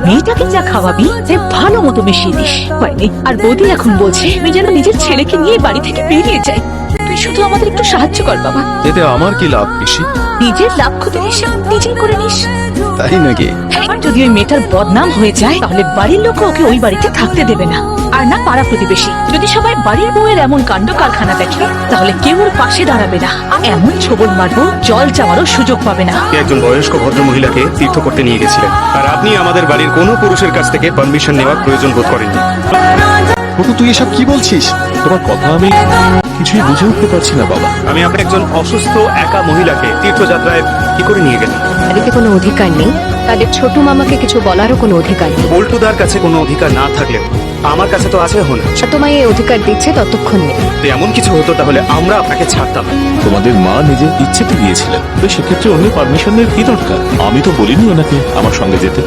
মেয়েটাকে যা খাওয়াবি সে ভালো মতো মিশিয়ে দিস হয়নি। আর বৌদি এখন বলছে আমি যেন নিজের ছেলেকে নিয়ে বাড়ি থেকে বেরিয়ে যাই। তুই শুধু আমাদের একটু সাহায্য কর বাবা। এতে আমার কি লাভ পিসি? নিজের লাভ ক্ষতি হিসাব নিজেই করে নিস। তাই নাকি? এবার যদি ওই মেয়েটার বদনাম হয়ে যায় তাহলে বাড়ির লোক ওকে ওই বাড়িতে থাকতে দেবে না, আর না পাড়া প্রতিবেশী। যদি সবাই বাড়ির বউয়ের এমন কাণ্ড কারখানা দেখে তাহলে কেউ ওর পাশে দাঁড়াবে না। এমন ছোবল মারবো জল চাওয়ারও সুযোগ পাবে না। একজন বয়স্ক ভদ্র মহিলাকে তীর্থ করতে নিয়ে গেছিলেন, আর আপনি আমাদের বাড়ির কোনো পুরুষের কাছ থেকে পারমিশন নেওয়ার প্রয়োজন বোধ করেননি। প্রভু, তুই এসব কি বলছিস? তোমার কথা আমি কিছুই বুঝে উঠতে পারছি না বাবা। আমি আপনার একজন অসুস্থ একা মহিলাকে তীর্থযাত্রায় কি করে নিয়ে গেলেন? তাদেরকে কোনো অধিকার নেই, তাদের ছোট মামাকে কিছু বলারও কোনো অধিকার নেই। পল্টুদার কাছে কোনো অধিকার না থাকলেও আমার কাছে তো আছে। হন তোমায় এই অধিকার দিচ্ছে ততক্ষণ নেই। এমন কিছু হতো তাহলে আমরা আপনাকে ছাড়তাম। তোমাদের মা নিজের ইচ্ছেতে গিয়েছিলেন, তো সেক্ষেত্রে অন্য পারমিশনের কি দরকার? আমি তো বলিনি ওনাকে আমার সঙ্গে যেতে।